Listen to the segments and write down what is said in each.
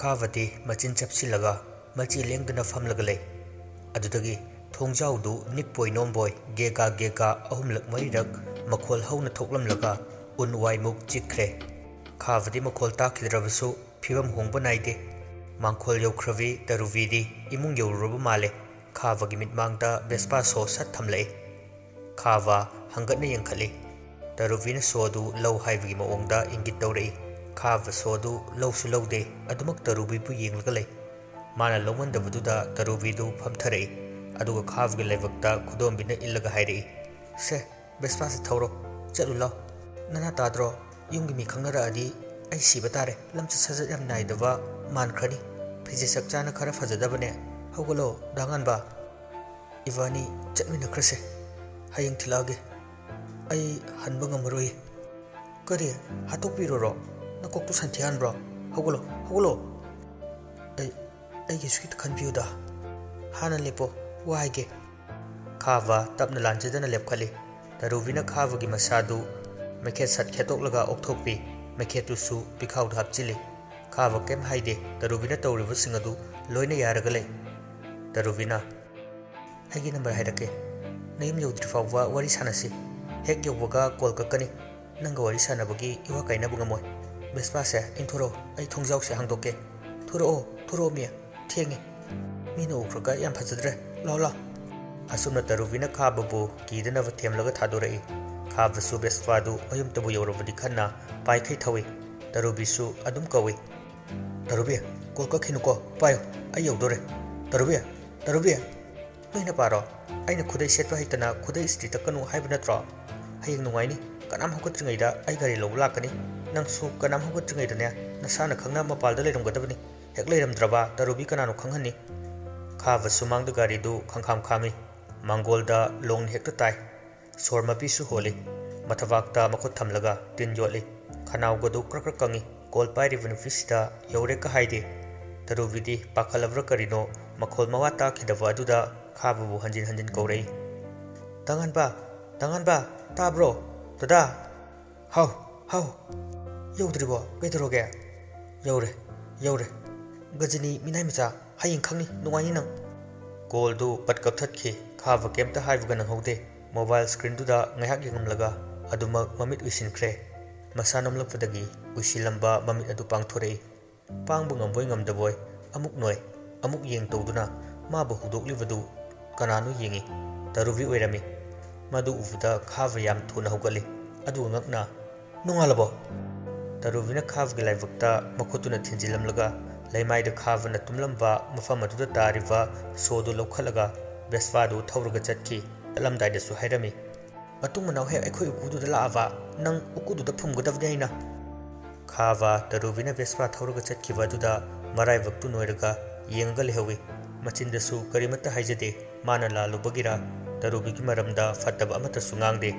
ꯈꯥꯕꯗꯤ ꯃꯆꯤꯟ ꯆꯞꯁꯤꯜꯂꯒ ꯃꯆꯤ ꯂꯦꯡꯗꯅ ꯐꯝꯂꯒ ꯂꯩ꯫ ꯑꯗꯨꯗꯒꯤ ꯊꯣꯡꯖꯥꯎꯗꯨ ꯅꯤꯛꯄꯣꯏ ꯅꯣꯝꯕꯣꯏ ꯒꯦꯒꯥ ꯒꯦꯒꯥ ꯑꯍꯨꯝꯂꯛ ꯃꯔꯤꯔꯛ ꯃꯈꯣꯜ ꯍꯧꯅ ꯊꯣꯛꯂꯝꯂꯒ ꯎꯟ ꯋꯥꯏꯃꯨꯛ ꯆꯤꯛꯈ꯭ꯔꯦ꯫ ꯈꯥꯕꯗꯤ ꯃꯈꯣꯜ ꯇꯥꯈꯤꯗ꯭ꯔꯕꯁꯨ ꯐꯤꯕꯝ ꯍꯣꯡꯕ ꯅꯥꯏꯗꯦ꯫ ꯃꯥꯡꯈꯣꯜ ꯌꯧꯈ꯭ꯔꯕꯤ ꯇꯔꯨꯕꯤꯗꯤ ꯏꯃꯨꯡ ꯌꯧꯔꯨꯔꯕ ꯃꯥꯜꯂꯦ꯫ ꯈꯥꯕꯒꯤ ꯃꯤꯠꯃꯥꯡꯗ ꯚꯦꯁꯄꯥ ꯁꯣ ꯁꯠ ꯊꯝꯂꯛꯏ꯫ ꯈꯥꯕ ꯍꯪꯒꯠꯅ ꯌꯦꯡꯈꯠꯂꯤ꯫ ꯇꯔꯨꯕꯤꯅ ꯁꯣꯗꯨ ꯂꯧ ꯍꯥꯏꯕꯒꯤ ꯃꯑꯣꯡꯗ ꯏꯪꯒꯤꯠ ꯇꯧꯔꯛꯏ꯫ ꯈꯥꯕ ꯁꯣꯗꯨ ꯂꯧꯁꯨ ꯂꯧꯗꯦ, ꯑꯗꯨꯃꯛ ꯇꯔꯨꯕꯤꯕꯨ ꯌꯦꯡꯂꯒ ꯂꯩ꯫ ꯃꯥꯅ ꯂꯧꯃꯟꯗꯕꯗꯨꯗ ꯇꯔꯨꯕꯤꯗꯨ ꯐꯝꯊꯔꯛꯏ꯫ ꯑꯗꯨꯒ ꯈꯥꯕꯒꯤ ꯂꯥꯏꯕꯛꯇ ꯈꯨꯗꯣꯝꯕꯤꯅ ꯏꯜꯂꯒ ꯍꯥꯏꯔꯛꯏ, "ꯁꯦ ꯚꯦꯁꯄꯥꯁꯦ ꯊꯧꯔꯣ, ꯆꯠꯂꯨ ꯂꯥꯎ꯫ ꯅꯅꯥ ꯇꯥꯗ꯭ꯔꯣ? ꯌꯨꯝꯒꯤ ꯃꯤ ꯈꯪꯅꯔꯛꯑꯗꯤ ꯑꯩ ꯁꯤꯕ ꯇꯥꯔꯦ꯫ ꯂꯝꯆꯠ ꯁꯥꯖꯠ ꯌꯥꯝ ꯅꯥꯏꯗꯕ ꯃꯥꯟꯈ꯭ꯔꯅꯤ꯫ ꯐꯤꯖꯦꯠ ꯆꯛꯆꯥꯅ ꯈꯔ ꯐꯖꯗꯕꯅꯦ꯫ ꯍꯧꯒꯠꯂꯣ ꯗꯥꯉꯥꯟꯕ, ꯏꯕꯥꯅꯤ ꯆꯠꯃꯤꯟꯅꯈ꯭ꯔꯁꯦ꯫ ꯍꯌꯦꯡ ꯊꯤꯜꯂꯛꯑꯒꯦ꯫ ꯑꯩ ꯍꯟꯕ ꯉꯝꯃꯔꯣꯏ"꯫ "ꯀꯔꯤ? ꯍꯥꯠꯇꯣꯛꯄꯤꯔꯣꯔꯣ? ꯅꯀꯣꯛꯇꯨ ꯁꯟꯊꯤ ꯍꯥꯟꯕ꯭ꯔꯣ? ꯍꯧꯒꯠꯂꯣ, ꯍꯧꯒꯠꯂꯣ"꯫ ꯑꯩꯒꯤꯁꯨ ꯈꯤꯇ ꯈꯟꯕꯤꯌꯨꯗ꯫ "ꯍꯥꯟꯅ ꯂꯦꯞꯄꯣ, ꯋꯥ ꯍꯥꯏꯒꯦ"꯫ ꯈꯥꯕ ꯇꯞꯅ ꯂꯥꯟꯖꯗꯅ ꯂꯦꯞꯈꯠꯂꯤ꯫ ꯇꯔꯨꯕꯤꯅ ꯈꯥꯕꯒꯤ ꯃꯁꯥꯗꯨ ꯃꯩꯈꯦꯠ ꯁꯠ ꯈꯦꯠꯇꯣꯛꯂꯒ ꯑꯣꯛꯊꯣꯛꯄꯤ꯫ ꯃꯩꯈꯦꯠꯇꯨꯁꯨ ꯄꯤꯈꯥꯎꯗ ꯍꯥꯞꯆꯤꯜꯂꯤ꯫ ꯈꯥꯕ ꯀꯩꯝ ꯍꯥꯏꯗꯦ꯫ ꯇꯔꯨꯕꯤꯅ ꯇꯧꯔꯤꯕꯁꯤꯡ ꯑꯗꯨ ꯂꯣꯏꯅ ꯌꯥꯔꯒ ꯂꯩ꯫ ꯇꯔꯨꯕꯤꯅ, "ꯑꯩꯒꯤ ꯅꯝꯕꯔ ꯍꯥꯏꯔꯛꯀꯦ, ꯅꯌꯨꯝ ꯌꯧꯗ꯭ꯔꯤ ꯐꯥꯎꯕ ꯋꯥꯔꯤ ꯁꯥꯟꯅꯁꯤ꯫ ꯍꯦꯛ ꯌꯧꯕꯒ ꯀꯣꯜ ꯀꯛꯀꯅꯤ꯫ ꯅꯪꯒ ꯋꯥꯔꯤ ꯁꯥꯟꯅꯕꯒꯤ ꯏꯋꯥ ꯀꯥꯏꯅꯕ ꯉꯝꯃꯣꯏ꯫ ꯚꯦꯁꯄꯥꯁꯦ ꯏꯪꯊꯣꯔꯛꯑꯣ, ꯑꯩ ꯊꯣꯡꯖꯥꯎꯁꯦ ꯍꯥꯡꯗꯣꯛꯀꯦ꯫ ꯊꯣꯔꯛꯑꯣ, ꯊꯣꯔꯛꯑꯣ ꯃꯤ, ꯊꯦꯡꯉꯦ꯫ ꯃꯤꯅ ꯎꯈ꯭ꯔꯒ ꯌꯥꯝ ꯐꯖꯗ꯭ꯔꯦ, ꯂꯥꯎ ꯂꯥꯎ"꯫ ꯑꯁꯨꯝꯅ ꯇꯔꯨꯕꯤꯅ ꯈꯥꯕꯕꯨ ꯀꯤꯗꯅꯕ ꯊꯦꯝꯂꯒ ꯊꯥꯗꯣꯔꯛꯏ꯫ ꯈꯥꯕꯁꯨ ꯚꯦꯁꯄꯥꯗꯨ ꯃꯌꯨꯝꯇꯕꯨ ꯌꯧꯔꯕꯗꯤ ꯈꯟꯅ ꯄꯥꯏꯈꯩ ꯊꯧꯏ꯫ ꯇꯔꯨꯕꯤꯁꯨ ꯑꯗꯨꯝ ꯀꯧꯏ, "ꯇꯔꯨꯕꯤ, ꯀꯣꯜ ꯀꯛꯈꯤꯅꯨꯀꯣ, ꯄꯥꯏꯌꯨ, ꯑꯩ ꯌꯧꯗꯣꯔꯦ꯫ ꯇꯔꯨꯕꯤ, ꯇꯔꯨꯕꯤ"꯫ "ꯅꯣꯏ ꯅꯄꯥꯔꯣ? ꯑꯩꯅ ꯈꯨꯗꯩ ꯁꯦꯠꯄ ꯍꯩꯇꯅ ꯈꯨꯗꯩ ꯏꯁꯇ꯭ꯔꯤ ꯇꯛꯀꯅꯨ ꯍꯥꯏꯕ ꯅꯠꯇ꯭ꯔꯣ? ꯍꯌꯦꯡ ꯅꯨꯡꯉꯥꯏꯅꯤ꯫ ꯀꯅꯥꯝ ꯍꯧꯒꯠꯇ꯭ꯔꯤꯉꯩꯗ ꯑꯩ ꯒꯥꯔꯤ ꯂꯧꯕ ꯂꯥꯛꯀꯅꯤ꯫ ꯅꯪꯁꯨ ꯀꯅꯥꯝ ꯍꯧꯒꯠꯇ꯭ꯔꯤꯉꯩꯗꯅꯦ ꯅꯁꯥꯅ ꯈꯪꯅ ꯃꯄꯥꯜꯗ ꯂꯩꯔꯝꯒꯗꯕꯅꯤ꯫ ꯍꯦꯛ ꯂꯩꯔꯝꯗ꯭ꯔꯕ ꯇꯔꯨꯕꯤ ꯀꯅꯥꯅꯣ ꯈꯪꯍꯟꯅꯤ"꯫ ꯈꯥꯕ ꯁꯨꯃꯥꯡꯗ ꯒꯥꯔꯤꯗꯨ ꯈꯪꯈꯥꯝ ꯈꯥꯝꯃꯤ꯫ ꯃꯥꯡꯒꯣꯜꯗ ꯂꯣꯡꯅ ꯍꯦꯛꯇ ꯇꯥꯏ꯫ ꯁꯣꯔ ꯃꯄꯤꯁꯨ ꯍꯣꯜꯂꯤ꯫ ꯃꯊꯕꯥꯛꯇ ꯃꯈꯨꯠ ꯊꯝꯂꯒ ꯇꯤꯟ ꯌꯣꯠꯂꯤ꯫ ꯈꯅꯥꯎꯒꯗꯨ ꯀ꯭ꯔꯛ ꯀ꯭ꯔꯛ ꯀꯪꯉꯤ꯫ ꯀꯣꯜ ꯄꯥꯏꯔꯤꯕ ꯅꯨꯄꯤꯁꯤꯗ ꯌꯧꯔꯦꯀ ꯍꯥꯏꯗꯦ꯫ ꯇꯔꯨꯕꯤꯗꯤ ꯄꯥꯈꯠꯂꯕ꯭ꯔꯥ ꯀꯔꯤꯅꯣ ꯃꯈꯣꯜ ꯃꯋꯥ ꯇꯥꯈꯤꯗꯕ ꯑꯗꯨꯗ ꯈꯥꯕꯕꯨ ꯍꯟꯖꯤꯟ ꯍꯟꯖꯤꯟ ꯀꯧꯔꯛꯏ꯫ "ꯗꯥꯉꯥꯟꯕ, ꯗꯥꯉꯥꯟꯕ, ꯇꯥꯕ꯭ꯔꯣ? ꯗꯗꯥ, ꯍꯥꯎ, ꯍꯥꯎ, ꯌꯧꯗ꯭ꯔꯤꯕꯣ? ꯀꯩꯗꯧꯔꯒꯦ? ꯌꯧꯔꯦ, ꯌꯧꯔꯦ꯫ ꯒꯖꯅꯤ ꯃꯤꯅꯥꯏ ꯃꯆꯥ, ꯍꯌꯦꯡ ꯈꯪꯅꯤ, ꯅꯨꯡꯉꯥꯏꯅꯤ ꯅꯪ"꯫ ꯀꯣꯜꯗꯨ ꯄꯠ ꯀꯛꯊꯠꯈꯤ꯫ ꯈꯥꯕ ꯀꯩꯝꯇ ꯍꯥꯏꯕꯒ ꯅꯪꯍꯧꯗꯦ꯫ ꯃꯣꯕꯥꯏꯜ ꯁ꯭ꯀ꯭ꯔꯤꯟꯗꯨꯗ ꯉꯥꯏꯍꯥꯛ ꯌꯦꯡꯂꯝꯂꯒ ꯑꯗꯨꯃꯛ ꯃꯃꯤꯠ ꯎꯏꯁꯤꯟꯈ꯭ꯔꯦ꯫ ꯃꯁꯥ ꯅꯣꯝꯂꯛꯄꯗꯒꯤ ꯎꯏꯁꯤꯜꯂꯝꯕ ꯃꯃꯤꯠ ꯑꯗꯨ ꯄꯥꯡꯊꯣꯔꯛꯏ꯫ ꯄꯥꯡꯕ ꯉꯝꯕꯣꯏ ꯉꯝꯗꯕꯣꯏ ꯑꯃꯨꯛ ꯅꯣꯏ, ꯑꯃꯨꯛ ꯌꯦꯡ ꯇꯧꯗꯨꯅ ꯃꯥꯕꯨ ꯍꯧꯗꯣꯛꯂꯤꯕꯗꯨ ꯀꯅꯥꯅꯣ ꯌꯦꯡꯏ꯫ ꯇꯔꯨꯕꯤ ꯑꯣꯏꯔꯝꯃꯤ꯫ ꯃꯗꯨ ꯎꯕꯗ ꯈꯥꯕ ꯌꯥꯝ ꯊꯨꯅ ꯍꯧꯒꯠꯂꯤ꯫ ꯑꯗꯨꯒ ꯉꯛꯅ, "ꯅꯣꯡꯉꯥꯜꯂꯕꯣ"꯫ ꯇꯔꯨꯕꯤꯅ ꯈꯥꯕꯒꯤ ꯂꯥꯏꯕꯛꯇ ꯃꯈꯨꯠꯇꯨꯅ ꯊꯤꯟꯖꯤꯜꯂꯝꯂꯒ ꯂꯩꯃꯥꯏꯗ ꯈꯥꯕꯅ ꯇꯨꯝꯂꯝꯕ ꯃꯐꯝ ꯑꯗꯨꯗ ꯇꯥꯔꯤꯕ ꯁꯣꯗꯨ ꯂꯧꯈꯠꯂꯒ ꯚꯦꯁꯄꯥꯗꯨ ꯊꯧꯔꯒ ꯆꯠꯈꯤ꯫ ꯆꯠꯂꯝꯗꯥꯏꯗꯁꯨ ꯍꯥꯏꯔꯝꯃꯤ, "ꯃꯇꯨꯡ ꯃꯅꯥꯎ ꯍꯦꯛ ꯑꯩꯈꯣꯏ ꯎꯀꯨꯗꯨꯗ ꯂꯥꯛꯑꯕ ꯅꯪ ꯎꯀꯨꯗꯨꯗ ꯐꯨꯝꯒꯗꯕꯅꯤ ꯑꯩꯅ"꯫ ꯈꯥꯕ ꯇꯔꯨꯕꯤꯅ ꯚꯦꯁꯄꯥ ꯊꯧꯔꯒ ꯆꯠꯈꯤꯕ ꯑꯗꯨꯗ ꯃꯔꯥꯏꯕꯛꯇꯨ ꯅꯣꯏꯔꯒ ꯌꯦꯡꯉꯒ ꯂꯩꯍꯧꯏ꯫ ꯃꯆꯤꯟꯗꯁꯨ ꯀꯔꯤꯃꯠꯇ ꯍꯥꯏꯖꯗꯦ꯫ ꯃꯥꯅ ꯂꯥꯜꯂꯨꯕꯒꯤꯔ ꯇꯔꯨꯕꯤꯒꯤ ꯃꯔꯝꯗ ꯐꯠꯇꯕ ꯑꯃꯠꯇꯁꯨ ꯉꯥꯡꯗꯦ꯫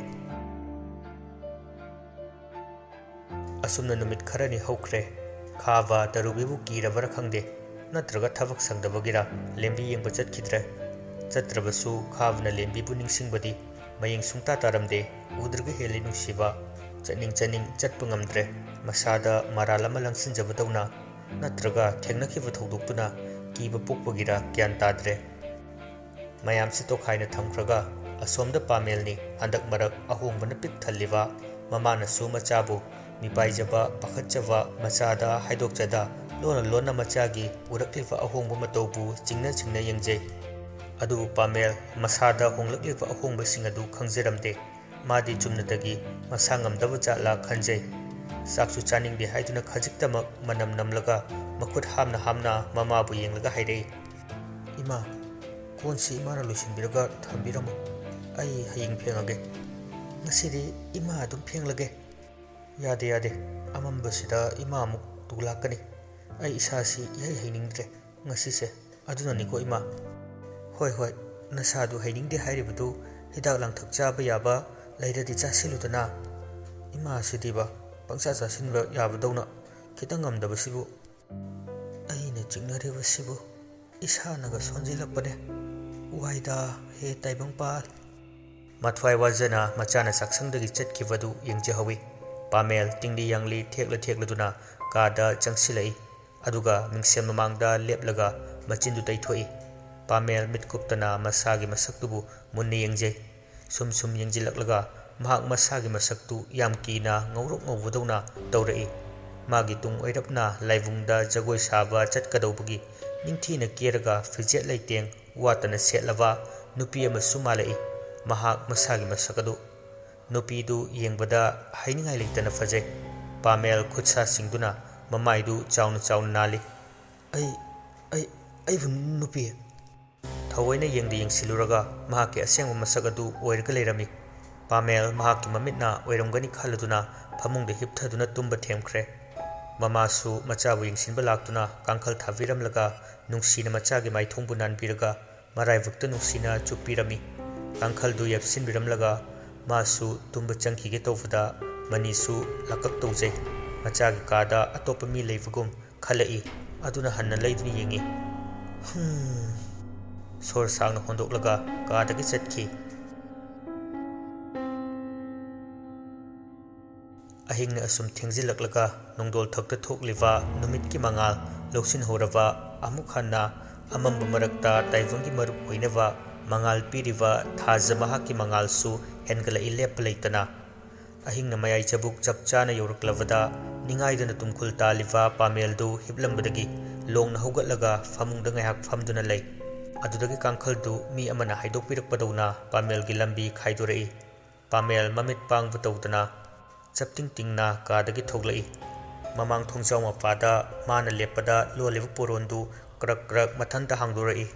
ꯑꯁꯨꯝꯅ ꯅꯨꯃꯤꯠ ꯈꯔꯅꯤ ꯍꯧꯈ꯭ꯔꯦ꯫ ꯈꯥꯕ ꯇꯔꯨꯕꯤꯕꯨ ꯀꯤꯔꯕꯔ ꯈꯪꯗꯦ, ꯅꯠꯇ꯭ꯔꯒ ꯊꯕꯛ ꯁꯪꯗꯕꯒꯤꯔ ꯂꯦꯝꯕꯤ ꯌꯦꯡꯕ ꯆꯠꯈꯤꯗ꯭ꯔꯦ꯫ ꯆꯠꯇ꯭ꯔꯕꯁꯨ ꯈꯥꯕꯅ ꯂꯦꯝꯕꯤꯕꯨ ꯅꯤꯡꯁꯤꯡꯕꯗꯤ ꯃꯌꯦꯡ ꯁꯨꯡꯇꯥ ꯇꯥꯔꯝꯗꯦ꯫ ꯎꯗ꯭ꯔꯒ ꯍꯦꯜꯂꯤ ꯅꯨꯡꯁꯤꯕ꯫ ꯆꯠꯅꯤꯡ ꯆꯠꯅꯤꯡ ꯆꯠꯄ ꯉꯝꯗ꯭ꯔꯦ꯫ ꯃꯁꯥꯗ ꯃꯔꯥꯜ ꯑꯃ ꯂꯪꯁꯤꯟꯖꯕꯗꯧꯅ, ꯅꯠꯇ꯭ꯔꯒ ꯊꯦꯡꯅꯈꯤꯕ ꯊꯧꯗꯣꯛꯇꯨꯅ ꯀꯤꯕ ꯄꯣꯛꯄꯒꯤꯔ ꯒ꯭ꯌꯥꯟ ꯇꯥꯗ꯭ꯔꯦ꯫ ꯃꯌꯥꯝꯁꯤ ꯇꯣꯈꯥꯏꯅ ꯊꯝꯈ꯭ꯔꯒ ꯑꯁꯣꯝꯗ ꯄꯥꯃꯦꯜꯅꯤ ꯍꯟꯗꯛ ꯃꯔꯛ ꯑꯍꯣꯡꯕꯅ ꯄꯤꯛ ꯊꯜꯂꯤꯕ꯫ ꯃꯃꯥꯅꯁꯨ ꯃꯆꯥꯕꯨ ꯃꯤꯄꯥꯏꯖꯕ ꯄꯥꯈꯠꯆꯕ ꯃꯆꯥꯗ ꯍꯥꯏꯗꯣꯛꯆꯗ ꯂꯣꯟꯅ ꯂꯣꯟꯅ ꯃꯆꯥꯒꯤ ꯎꯔꯛꯂꯤꯕ ꯑꯍꯣꯡꯕ ꯃꯇꯧꯕꯨ ꯆꯤꯡꯅ ꯆꯤꯡꯅ ꯌꯦꯡꯖꯩ꯫ ꯑꯗꯨꯕꯨ ꯄꯥꯃꯦꯜ ꯃꯁꯥꯗ ꯍꯣꯡꯂꯛꯂꯤꯕ ꯑꯍꯣꯡꯕꯁꯤꯡ ꯑꯗꯨ ꯈꯪꯖꯔꯝꯗꯦ꯫ ꯃꯥꯗꯤ ꯆꯨꯝꯅꯇꯒꯤ ꯃꯁꯥ ꯉꯝꯗꯕ ꯖꯥꯠꯂ ꯈꯟꯖꯩ꯫ ꯆꯥꯛꯁꯨ ꯆꯥꯅꯤꯡꯗꯦ ꯍꯥꯏꯗꯨꯅ ꯈꯖꯤꯛꯇꯃꯛ ꯃꯅꯝ ꯅꯝꯂꯒ ꯃꯈꯨꯠ ꯍꯥꯝꯅ ꯍꯥꯝꯅ ꯃꯃꯥꯕꯨ ꯌꯦꯡꯂꯒ ꯍꯥꯏꯔꯛꯏ, "ꯏꯃꯥ, ꯀꯣꯟꯁꯤ ꯏꯃꯥꯅ ꯂꯣꯏꯁꯤꯟꯕꯤꯔꯒ ꯊꯝꯕꯤꯔꯝꯃꯨ꯫ ꯑꯩ ꯍꯌꯦꯡ ꯐꯦꯡꯉꯒꯦ꯫ ꯉꯁꯤꯗꯤ ꯏꯃꯥ ꯑꯗꯨꯝ ꯐꯦꯡꯂꯒꯦ"꯫ "ꯌꯥꯗꯦ ꯌꯥꯗꯦ, ꯑꯃꯝꯕꯁꯤꯗ ꯏꯃꯥ ꯑꯃꯨꯛ ꯇꯨ ꯂꯥꯛꯀꯅꯤ꯫ ꯑꯩ ꯏꯁꯥꯁꯤ ꯏꯍꯩ ꯍꯩꯅꯤꯡꯗ꯭ꯔꯦ ꯉꯁꯤꯁꯦ, ꯑꯗꯨꯅꯅꯤꯀꯣ ꯏꯃꯥ"꯫ "ꯍꯣꯏ ꯍꯣꯏ, ꯅꯁꯥꯗꯨ ꯍꯩꯅꯤꯡꯗꯦ ꯍꯥꯏꯔꯤꯕꯗꯨ ꯍꯤꯗꯥꯛ ꯂꯥꯡꯊꯛ ꯆꯥꯕ ꯌꯥꯕ ꯂꯩꯔꯗꯤ ꯆꯥꯁꯤꯜꯂꯨꯗꯅ꯫ ꯏꯃꯥꯁꯤꯗꯤꯕ ꯄꯪꯆꯥ ꯆꯥꯁꯤꯟꯕ ꯌꯥꯕꯗꯧꯅ ꯈꯤꯇꯪ ꯉꯝꯗꯕꯁꯤꯕꯨ"꯫ "ꯑꯩꯅ ꯆꯤꯡꯅꯔꯤꯕꯁꯤꯕꯨ ꯏꯁꯥꯅꯒ ꯁꯣꯟꯖꯤꯜꯂꯛꯄꯅꯦ꯫ ꯋꯥꯏꯗ ꯍꯦ ꯇꯥꯏꯕꯪꯄꯥꯜ"꯫ ꯃꯊ꯭ꯋꯥꯏ ꯋꯥꯖꯅ ꯃꯆꯥꯅ ꯆꯥꯛꯁꯪꯗꯒꯤ ꯆꯠꯈꯤꯕꯗꯨ ꯌꯦꯡꯖꯍꯧꯏ꯫ ꯄꯥꯃꯦꯜ ꯇꯤꯡꯂꯤ ꯌꯥꯡꯂꯤ ꯊꯦꯛꯂ ꯊꯦꯛꯂꯗꯨꯅ ꯀꯥꯗ ꯆꯪꯁꯤꯜꯂꯛꯏ꯫ aduga mingsem mamangda leplaga machindu taithoi. Pamel mitkuptana masagi masaktubu munne yengjai. Sum yengjilaklaga mahak masagi masaktu yam kina ngaurok ngawudawna tawrai. Magi tung oirapna laivungda jagoi saba chatkadawbagi ningthina keraga fijet laiteng watana setlava nupi amasu malai. Mahak masagi masakadu. Nupidu yengbada hainingai leitana fajai. Pamel khutsa singduna mamaidu chauna nali. Ai nupi. Thawaina yengda yengsiluraga mahaki asengba masagadu oirga leirami. Pamel mahaki mamitna oiramgani khaladuna phamungda hipthaduna tumba themkhre. Mamasu machabu yengsinba laktuna kangkhal thaviramlaga nungsina machagi maithongbu nanbiraga maraivukta nungsina chupirami. Kangkhaldu yapsinbiramlaga masu tumba changkhige tawfada manisu lakak tawjai. Machagi kada atopa mi leivagum khalai aduna hanna leiduni yengi. Sor sangna hondoklaga kadagi chatki. Ahingna asum thengjilaklaga nongdol thakta thokliva numitki mangal loksin horava amuk hanna amamba marakta taivangi marup oinava mangal piriva thaja mahaki mangal su hengala ilep leitana. Ahingna mayai chabuk chapchana yoraklavada ningaidana tumkhul taliva pameldu hiblambadagi longna hogatlaga famungda ngaiak famduna lei. Adudagi kangkhaldu mi amana haidokpirakpadawna pamelgi lambi khaidorai. Pamel mamit pangba tawdana chapting tingna kadagi thoglai. Mamang thongjaw mapada mana lepada loliva porondu krak mathanta hangdorai.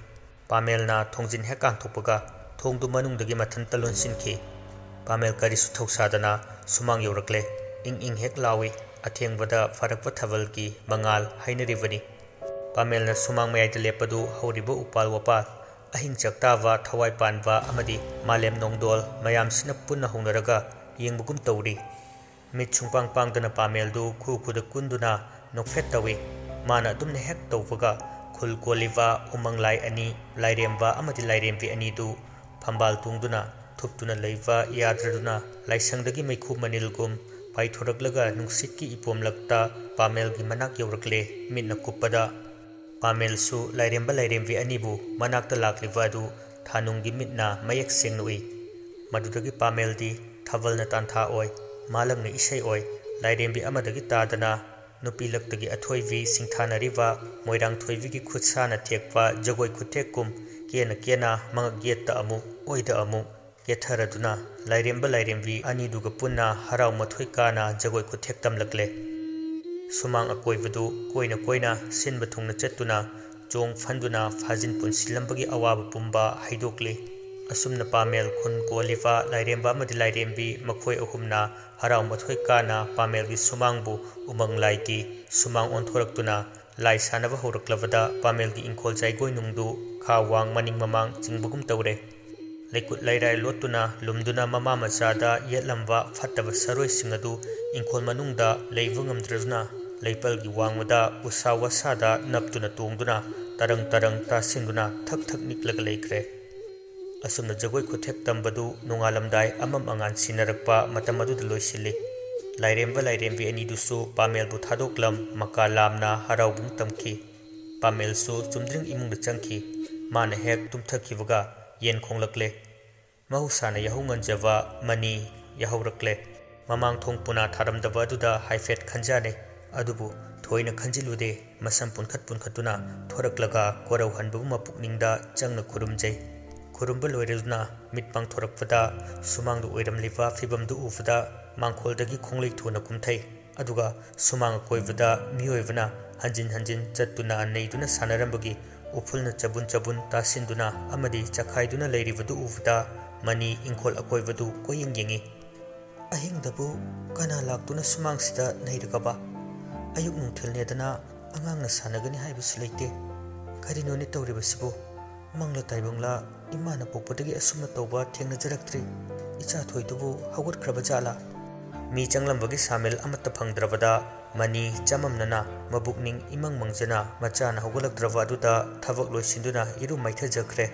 Pamelna thongjin hek kangthokpaga thongdu manungdagi mathanta lonsinki. Pamel karisu thoksadana sumang yorakle ing hek lawi athengbada farakpa thavalki mangal hainarivani. Pamelna sumang mayayda lepadu hauriba upal wapal ahing chaktava thawai panba amadi malem nongdol mayamsina punna hongnaraga yengbugum tawri. Mit chungpang pangdana pameldu khuda kunduna nokfet tawi. Mana adumna hek tawpaga khul koliva umanglai ani lairemba amadi lairembi ani du phambal tungduna thuptuna leiva yadraduna laisangdagi maikhu manilgum paithoraklaga nungsitki ipomlakta pamelgi manak yorakle mitna kupada. Pamel su lairemba lairembi anibu manakta lakliva du thanunggi mitna mayak sengnui. Madudagi pameldi thavalna tantha oi malangna isai oi lairembi amadagi tadana nupi laktagi athoivi singthanariva moirang thoivigi khutsana thekpa jagoi khuthekum kena mangagyetta amu oida amu ketharaduna lairemba lairembi ani duga punna harau mathoi kana jagoi khuthek tamlakle. Sumang akoibadu koina sinba thungna chattuna chong phanduna phajin punsilambagi awaba pumba haidokli. Asumna pamel khun koliva lairemba amadi lairembi makhoi ahumna harau mathoi kana pamelgi sumangbu umang laiki sumang onthoraktuna lai sanava horaklavada pamelgi ingkhol jaigoi nungdu kha wang maning mamang jingbugum tawre. Lekut lairai lotuna lumduna mama machada yetlamba fattaba saroi singadu ingkhol manungda leiva ngamdraduna leipalgi wangmada usa wasada naptuna tongduna tarang tasinduna thak niklaga leikre. Asumna jagoi khuthek tambadu nongalamdai amam angan sinarakpa matam aduda loisili. Lairemba lairembi ani dusu pamelbu thadoklam maka lamna haraubung tamki. Pamel su chumdring imungda changki mana hek tumthakivaga yen khonglakle. Mahusana yahunganjava mani yahaurakle. Mamang thongpuna tharamdava aduda haifet khanjane adubu thoina khanjilude masam punkhatuna thoraklaga korau hanbabu mapukningda changna khurumjai. Khurumba loiraduna mitpang thorakpada sumangdu oiramliva fibamdu ufada mangkholdagi khonglei thuna kumthai aduga sumang koivada mioivana hanjin chattuna neiduna sanarambagi ufulna chabun tasinduna amadi chakhaiduna leirivadu ufada mani ingkhol akoivadu koyeng yengi. Ahingdabu kana laktuna sumangsida neiragaba ayuk nungthilnedana angangna sanagani haibasu leite. Karinoni tawribasibu mangla taibangla imana pokpadagi asumna tawba thengnajaraktre. Icha thoidubu hawgatkraba jala. Mi changlambagi samel amatta phangdrabada mani chamamnana mabukning imang mangjana machana hawgalakdraba aduda thavak loisinduna iru maithajakre.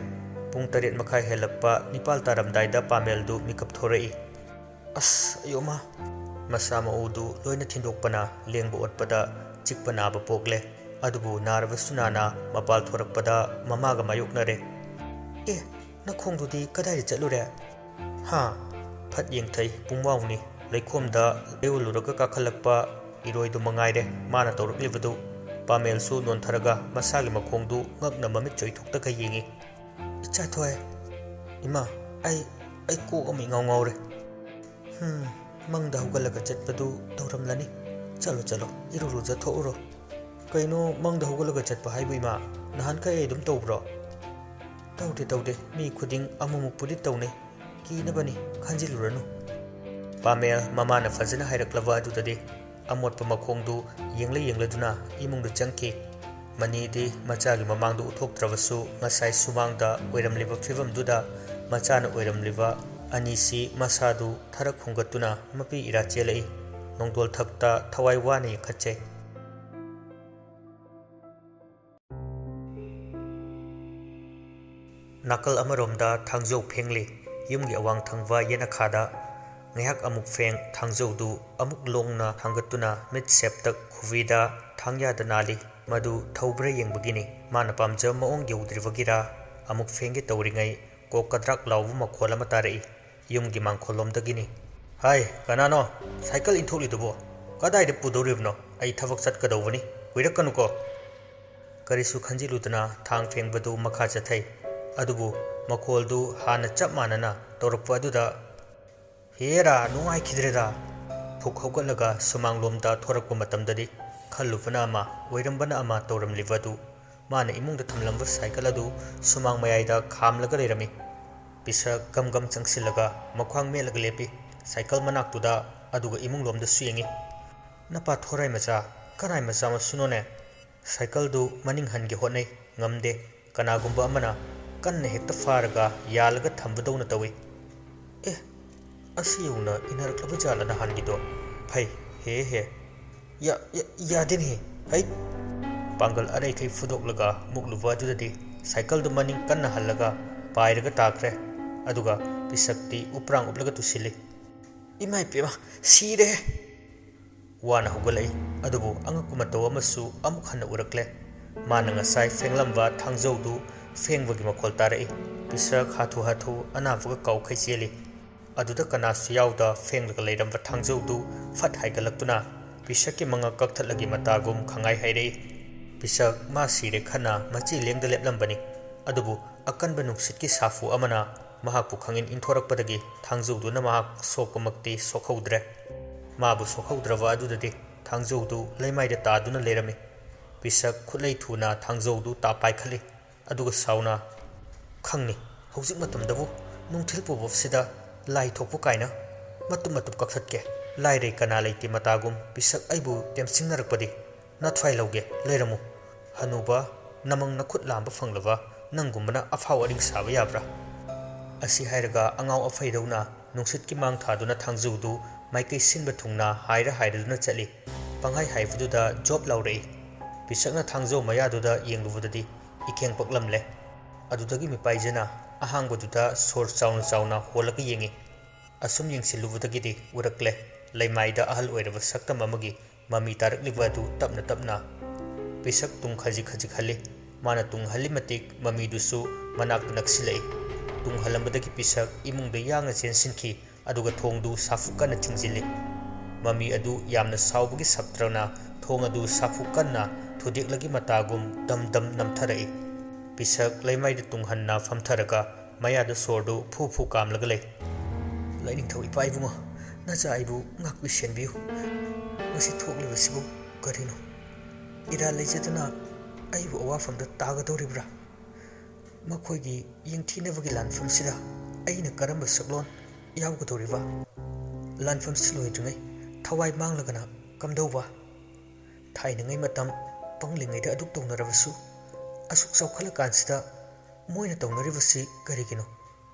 Pung 8 makhai helakpa nipal taramdaida pameldu mikap thorai. Ayoma masama udu loina thindokpana lengba otpada chikpa naba pokle. ꯑꯗꯨꯕꯨ ꯅꯥꯔꯕꯁꯨ ꯅꯥꯅ ꯃꯄꯥꯜ ꯊꯣꯔꯛꯄꯗ ꯃꯃꯥꯒ ꯃꯥꯌꯣꯛꯅꯔꯦ꯫ "ꯑꯦ, ꯅꯈꯣꯡꯗꯨꯗꯤ ꯀꯗꯥꯏꯗ ꯆꯠꯂꯨꯔꯦ?" "ꯍꯥ?" ꯐꯠ ꯌꯦꯡꯊꯩ ꯄꯨꯡꯋꯥꯎꯅꯤ꯫ ꯂꯩꯈꯣꯝꯗ ꯂꯩꯋꯜꯂꯨꯔꯒ ꯀꯥꯈꯠꯂꯛꯄ ꯏꯔꯣꯏꯗꯨ ꯃꯉꯥꯏꯔꯦ ꯃꯥꯅ ꯇꯧꯔꯛꯂꯤꯕꯗꯨ꯫ ꯄꯥꯃꯦꯜꯁꯨ ꯅꯣꯟꯊꯔꯒ ꯃꯁꯥꯒꯤ ꯃꯈꯣꯡꯗꯨ ꯉꯛꯅ ꯃꯃꯤꯠ ꯆꯣꯏꯊꯣꯛꯇꯒ ꯌꯦꯡꯏ꯫ "ꯏꯆꯥꯊꯣꯏ." "ꯏꯃꯥ, ꯑꯩ ꯀꯣꯛ ꯑꯃ ꯏꯉꯥꯎ ꯉꯥꯎꯔꯦ." "ꯃꯪꯗ ꯍꯧꯒꯠꯂꯒ ꯆꯠꯄꯗꯨ ꯇꯧꯔꯝꯂꯅꯤ꯫ ꯆꯠꯂꯣ, ꯏꯔꯨꯖꯊꯣꯛꯎꯔꯣ." "ꯀꯩꯅꯣ ꯃꯪꯗ ꯍꯧꯒꯠꯂꯒ ꯆꯠꯄ ꯍꯥꯏꯕꯨ ꯏꯃꯥ? ꯅꯍꯥꯟꯈꯩ ꯑꯩ ꯑꯗꯨꯝ ꯇꯧꯕ꯭ꯔꯣ?" ꯇꯧꯗꯦ. ꯃꯤ ꯈꯨꯗꯤꯡ ꯑꯃꯨꯛꯄꯨꯗꯤ ꯇꯧꯅꯩ. ꯀꯤꯅꯕꯅꯤ, ꯈꯟꯖꯤꯜꯂꯨꯔꯅꯨ." ꯄꯥꯃꯦꯜ ꯃꯃꯥꯅ ꯐꯖꯅ ꯍꯥꯏꯔꯛꯂꯕ ꯑꯗꯨꯗꯗꯤ ꯑꯃꯣꯠꯄ ꯃꯈꯣꯡꯗꯨ ꯌꯦꯡꯂꯗꯨꯅ ꯏꯃꯨꯡꯗ ꯆꯪꯈꯤ꯫ ꯃꯅꯤꯗꯤ ꯃꯆꯥꯒꯤ ꯃꯃꯥꯡꯗ ꯎꯠꯊꯣꯛꯇ꯭ꯔꯕꯁꯨ ꯉꯁꯥꯏ ꯁꯨꯃꯥꯡꯗ ꯑꯣꯏꯔꯝꯂꯤꯕ ꯐꯤꯚꯝꯗꯨꯗ ꯃꯆꯥꯅ ꯑꯣꯏꯔꯝꯂꯤꯕ ꯑꯅꯤꯁꯤ ꯃꯁꯥꯗꯨ ꯊꯔꯛ ꯈꯨꯝꯒꯠꯇꯨꯅ ꯃꯄꯤ ꯏꯔꯥ ꯆꯦꯜꯂꯛꯏ꯫ ꯅꯣꯡꯗꯣꯜꯊꯛꯇ ꯊꯋꯥꯏ ꯋꯥꯅ ꯌꯦꯡꯈꯠꯆꯩ꯫ ꯅꯥꯀꯜ ꯑꯃꯔꯣꯝꯗ ꯊꯥꯡꯖꯧ ꯐꯦꯡꯂꯤ꯫ ꯌꯨꯝꯒꯤ ꯑꯋꯥꯡ ꯊꯪꯕ ꯌꯦꯅꯈꯥꯗ ꯉꯥꯏꯍꯥꯛ ꯑꯃꯨꯛ ꯐꯦꯡ ꯊꯥꯡꯖꯧꯗꯨ ꯑꯃꯨꯛ ꯂꯣꯡꯅ ꯊꯥꯡꯒꯠꯇꯨꯅ ꯃꯤꯠ ꯁꯦꯞꯇ ꯈꯨꯕꯤꯗ ꯊꯥꯡꯌꯥꯗ ꯅꯥꯜꯂꯤ꯫ ꯃꯗꯨ ꯊꯧꯕ꯭ꯔꯥ ꯌꯦꯡꯕꯒꯤꯅꯤ꯫ ꯃꯥꯅ ꯄꯥꯝꯖꯕ ꯃꯑꯣꯡ ꯌꯧꯗ꯭ꯔꯤꯕꯒꯤꯔꯥ ꯑꯃꯨꯛ ꯐꯦꯡꯒꯦ ꯇꯧꯔꯤꯉꯩ ꯀꯣꯛ ꯀꯗ꯭ꯔꯥꯛ ꯂꯥꯎꯕ ꯃꯈꯣꯜ ꯑꯃ ꯇꯥꯔꯛꯏ꯫ ꯌꯨꯝꯒꯤ ꯃꯥꯡꯈꯣꯜꯂꯣꯝꯗꯒꯤꯅꯤ꯫ "ꯍꯥꯏ, ꯀꯅꯥꯅꯣ? ꯁꯥꯏꯀꯜ ꯏꯟꯊꯣꯛꯂꯤꯗꯨꯕꯣ? ꯀꯗꯥꯏꯗ ꯄꯨꯗꯧꯔꯤꯕꯅꯣ? ꯑꯩ ꯊꯕꯛ ꯆꯠꯀꯗꯧꯕꯅꯤ, ꯀꯨꯏꯔꯛꯀꯅꯨꯀꯣ." ꯀꯔꯤꯁꯨ ꯈꯟꯖꯤꯜꯂꯨꯗꯅ ꯊꯥꯡ ꯐꯦꯡꯕꯗꯨ ꯃꯈꯥ ꯆꯠꯊꯩ꯫ ꯑꯗꯨꯕꯨ ꯃꯈꯣꯜꯗꯨ ꯍꯥꯟꯅ ꯆꯞ ꯃꯥꯟꯅꯅ ꯇꯧꯔꯛꯄ ꯑꯗꯨꯗ "ꯍꯦꯔꯥ, ꯅꯨꯡꯉꯥꯏꯈꯤꯗ꯭ꯔꯦꯗ." ꯐꯨꯛ ꯍꯧꯒꯠꯂꯒ ꯁꯨꯃꯥꯡꯂꯣꯝꯗ ꯊꯣꯔꯛꯄ ꯃꯇꯝꯗꯗꯤ ꯈꯜꯂꯨꯕꯅ ꯑꯃ ꯑꯣꯏꯔꯝꯕꯅ ꯑꯃ ꯇꯧꯔꯝꯂꯤꯕ ꯑꯗꯨ ꯃꯥꯅ ꯏꯃꯨꯡꯗ ꯊꯝꯂꯝꯕ ꯁꯥꯏꯀꯜ ꯑꯗꯨ ꯁꯨꯃꯥꯡ ꯃꯌꯥꯏꯗ ꯈꯥꯝꯂꯒ ꯂꯩꯔꯝꯃꯤ꯫ ꯄꯤꯁꯛ ꯒꯝ ꯆꯪꯁꯤꯜꯂꯒ ꯃꯈ꯭ꯋꯥꯡ ꯃꯦꯠꯂꯒ ꯂꯦꯞꯄꯤ ꯁꯥꯏꯀꯜ ꯃꯅꯥꯛꯇꯨꯗ ꯑꯗꯨꯒ ꯏꯃꯨꯡꯂꯣꯝꯗꯁꯨ ꯌꯦꯡꯏ꯫ "ꯅꯄꯥ ꯊꯣꯔꯥꯏ ꯃꯆꯥ, ꯀꯅꯥꯏ ꯃꯆꯥ ꯃꯁꯨꯅꯣꯅꯦ?" ꯁꯥꯏꯀꯜꯗꯨ ꯃꯅꯤꯡ ꯍꯟꯒꯦ ꯍꯣꯠꯅꯩ, ꯉꯝꯗꯦ꯫ ꯀꯅꯥꯒꯨꯝꯕ ꯑꯃꯅ ꯀꯟꯅ ꯍꯦꯛꯇ ꯐꯥꯔꯒ ꯌꯥꯜꯂꯒ ꯊꯝꯕꯗꯧꯅ ꯇꯧꯏ꯫ "ꯑꯦ, ꯑꯁꯤ ꯌꯧꯅ ꯏꯟꯅꯔꯛꯂꯕ ꯖꯥꯠꯂ ꯅꯍꯥꯟꯒꯤꯗꯣ? ꯐꯩ, ꯍꯦ, ꯌꯥꯗꯦꯅꯦꯍꯦ, ꯍꯩꯠ!" ꯄꯥꯡꯒꯜ ꯑꯔꯩꯈꯩ ꯐꯨꯗꯣꯛꯂꯒ ꯃꯨꯛꯂꯨꯕ ꯑꯗꯨꯗꯗꯤ ꯁꯥꯏꯀꯜꯗꯨ ꯃꯅꯤꯡ ꯀꯟꯅ ꯍꯜꯂꯒ ꯄꯥꯏꯔꯒ ꯇꯥꯈ꯭ꯔꯦ꯫ ꯑꯗꯨꯒ ꯄꯤꯁꯛꯇꯤ ꯎꯞꯄ꯭ꯔꯥꯡ ꯎꯞꯂꯒ ꯇꯨꯁꯤꯜꯂꯤ꯫ "ꯏꯃꯥꯏꯄꯦꯝꯃ, ꯁꯤꯔꯦꯍꯦ!" ꯋꯥꯅ ꯍꯧꯒꯠꯂꯛꯏ꯫ ꯑꯗꯨꯕꯨ ꯑꯉꯛꯄ ꯃꯇꯧ ꯑꯃꯁꯨ ꯑꯃꯨꯛ ꯍꯟꯅ ꯎꯔꯛꯂꯦ꯫ ꯃꯥꯅ ꯉꯁꯥꯏ ꯐꯦꯡꯂꯝꯕ ꯊꯥꯡꯖꯧꯗꯨ ꯐꯦꯡꯕꯒꯤ ꯃꯈꯣꯜ ꯇꯥꯔꯛꯏ꯫ ꯄꯤꯁꯛ ꯍꯥꯊꯨ ꯑꯅꯥꯕꯒ ꯀꯥꯎꯈꯩ ꯆꯦꯜꯂꯤ꯫ ꯑꯗꯨꯗ ꯀꯅꯥꯁꯨ ꯌꯥꯎꯗ ꯐꯦꯡꯂꯒ ꯂꯩꯔꯝꯕ ꯊꯥꯡꯖꯧꯗꯨ ꯐꯠ ꯍꯥꯏꯒꯠꯂꯛꯇꯨꯅ ꯄꯤꯁꯛꯀꯤ ꯃꯉꯛ ꯀꯛꯊꯠꯂꯒꯤ ꯃꯇꯥꯒꯨꯝ ꯈꯪꯍꯥꯏ ꯍꯥꯏꯔꯛꯏ꯫ ꯄꯤꯁꯛ ꯃꯥ ꯁꯤꯔꯦ ꯈꯟꯅ ꯃꯆꯤ ꯂꯦꯡꯗ ꯂꯦꯞꯂꯝꯕꯅꯤ꯫ ꯑꯗꯨꯕꯨ ꯑꯀꯟꯕ ꯅꯨꯡꯁꯤꯠꯀꯤ ꯁꯥꯐꯨ ꯑꯃꯅ ꯃꯍꯥꯛꯄꯨ ꯈꯪꯏꯟ ꯏꯟꯊꯣꯔꯛꯄꯗꯒꯤ ꯊꯥꯡꯖꯧꯗꯨꯅ ꯃꯍꯥꯛ ꯁꯣꯛꯄꯃꯛꯇꯤ ꯁꯣꯛꯍꯧꯗ꯭ꯔꯦ꯫ ꯃꯥꯕꯨ ꯁꯣꯛꯍꯧꯗ꯭ꯔꯕ ꯑꯗꯨꯗꯗꯤ ꯊꯥꯡꯖꯧꯗꯨ ꯂꯩꯃꯥꯏꯗ ꯇꯥꯗꯨꯅ ꯂꯩꯔꯝꯃꯤ꯫ ꯄꯤꯁꯛ ꯈꯨꯠꯂꯩ ꯊꯨꯅ ꯊꯥꯡꯖꯧꯗꯨ ꯄꯥꯏꯈꯠꯂꯤ꯫ ꯑꯗꯨꯒ ꯁꯥꯎꯅ "ꯈꯪꯅꯤ, ꯍꯧꯖꯤꯛ ꯃꯇꯝꯗꯕꯨ ꯅꯨꯡꯊꯤꯜ ꯄꯨꯕꯁꯤꯗ ꯂꯥꯏ ꯊꯣꯛꯄ ꯀꯥꯏꯅ ꯃꯇꯨꯞ ꯀꯛꯊꯠꯀꯦ꯫ ꯂꯥꯏꯔꯩ ꯀꯅꯥ ꯂꯩꯇꯦ ꯃꯇꯥꯒꯨꯝ ꯄꯤꯁꯛ ꯑꯩꯕꯨ ꯇꯦꯝꯁꯤꯡꯅꯔꯛꯄꯗꯤ ꯅꯊ꯭ꯋꯥꯏ ꯂꯧꯒꯦ, ꯂꯩꯔꯝꯃꯨ꯫ ꯍꯅꯨꯕ, ꯅꯃꯪ ꯅꯈꯨꯠ ꯂꯥꯝꯕ ꯐꯪꯂꯕ ꯅꯪꯒꯨꯝꯕꯅ ꯑꯐꯥꯎ ꯑꯔꯤꯡ ꯁꯥꯕ ꯌꯥꯕ꯭ꯔꯥ?" ꯑꯁꯤ ꯍꯥꯏꯔꯒ ꯑꯉꯥꯎ ꯑꯐꯩꯗꯧꯅ ꯅꯨꯡꯁꯤꯠꯀꯤ ꯃꯥꯡ ꯊꯥꯗꯨꯅ ꯊꯥꯡꯖꯧꯗꯨ ꯃꯥꯏꯀꯩ ꯁꯤꯟꯕ ꯊꯨꯡꯅ ꯍꯥꯏꯔꯗꯨꯅ ꯆꯠꯂꯤ꯫ ꯄꯪꯍꯥꯏ ꯍꯥꯏꯕꯗꯨꯗ ꯖꯣꯞ ꯂꯥꯎꯔꯛꯏ꯫ ꯄꯤꯁꯛꯅ ꯊꯥꯡꯖꯧ ꯃꯌꯥꯗꯨꯗ ꯌꯦꯡꯂꯨꯕꯗꯗꯤ ꯏꯈꯦꯡ ꯄꯛꯂꯝꯂꯦ꯫ ꯑꯗꯨꯗꯒꯤ ꯃꯤꯄꯥꯏꯖꯅ ꯑꯍꯥꯡꯕꯗꯨꯗ ꯁꯣꯔ ꯆꯥꯎꯅ ꯍꯣꯜꯂꯒ ꯌꯦꯡꯏ꯫ ꯑꯁꯨꯝ ꯌꯦꯡꯁꯤꯜꯂꯨꯕꯗꯒꯤꯗꯤ ꯎꯔꯛꯂꯦ ꯂꯩꯃꯥꯏꯗ ꯑꯍꯜ ꯑꯣꯏꯔꯕ ꯁꯛꯇꯝ ꯑꯃꯒꯤ ꯃꯃꯤ ꯇꯥꯔꯛꯂꯤꯕ ꯑꯗꯨ ꯇꯞꯅ꯫ ꯄꯤꯁꯛ ꯇꯨꯡ ꯈꯖꯤꯛ ꯍꯜꯂꯤ꯫ ꯃꯥꯅ ꯇꯨꯡ ꯍꯜꯂꯤ ꯃꯇꯤꯛ ꯃꯃꯤꯗꯨꯁꯨ ꯃꯅꯥꯛꯇ ꯅꯛꯁꯤꯜꯂꯛꯏ꯫ ꯇꯨꯡ ꯍꯜꯂꯝꯕꯗꯒꯤ ꯄꯤꯁꯛ ꯏꯃꯨꯡꯗ ꯌꯥꯡꯅ ꯆꯦꯟꯁꯤꯟꯈꯤ꯫ ꯑꯗꯨꯒ ꯊꯣꯡꯗꯨ ꯁꯥꯐꯨ ꯀꯟꯅ ꯊꯤꯡꯖꯤꯜꯂꯤ꯫ ꯃꯃꯤ ꯑꯗꯨ ꯌꯥꯝꯅ ꯁꯥꯎꯕꯒꯤ ꯁꯞꯇ꯭ꯔꯅ ꯊꯣꯡ ꯑꯗꯨ ꯁꯥꯐꯨ ꯀꯟꯅ ꯊꯨꯗꯦꯛꯂꯒꯤ ꯃꯇꯥꯒꯨꯝ ꯗꯝ ꯅꯝꯊꯔꯛꯏ꯫ ꯄꯤꯁꯛ ꯂꯩꯃꯥꯏꯗ ꯇꯨꯡꯍꯟꯅ ꯐꯝꯊꯔꯒ ꯃꯌꯥꯗ ꯁꯣꯔꯗꯨ ꯐꯨ ꯀꯥꯝꯂꯒ ꯂꯩ꯫ "ꯂꯥꯏꯅꯤꯡꯊꯧ ꯏꯄꯥ ꯏꯕꯨꯡꯉꯣ, ꯅꯆꯥ ꯑꯩꯕꯨ ꯉꯥꯛꯄꯤ ꯁꯦꯟꯕꯤꯌꯨ꯫ ꯉꯁꯤ ꯊꯣꯛꯂꯤꯕꯁꯤꯕꯨ ꯀꯔꯤꯅꯣ? ꯏꯔꯥꯜ ꯂꯩꯖꯗꯅ ꯑꯩꯕꯨ ꯑꯋꯥꯐꯝꯗ ꯇꯥꯒꯗꯧꯔꯤꯕ꯭ꯔꯥ? ꯃꯈꯣꯏꯒꯤ ꯌꯦꯡꯊꯤꯅꯕꯒꯤ ꯂꯥꯟꯐꯝꯁꯤꯗ ꯑꯩꯅ ꯀꯔꯝꯕ ꯁꯛꯂꯣꯟ ꯌꯥꯎꯒꯗꯧꯔꯤꯕ? ꯂꯥꯟꯐꯝꯁꯤ ꯂꯣꯏꯗ꯭ꯔꯤꯉꯩ ꯊꯋꯥꯏ ꯃꯥꯡꯂꯒꯅ ꯀꯝꯗꯧꯕ? ꯊꯥꯏꯅꯉꯩ ꯃꯇꯝ ꯄꯪꯂꯤꯉꯩꯗ ꯑꯗꯨꯛ ꯇꯧꯅꯔꯕꯁꯨ ꯑꯁꯨꯛ ꯆꯥꯎꯈꯠꯂꯀꯥꯟꯁꯤꯗ ꯃꯣꯏꯅ ꯇꯧꯅꯔꯤꯕꯁꯤ ꯀꯔꯤꯒꯤꯅꯣ?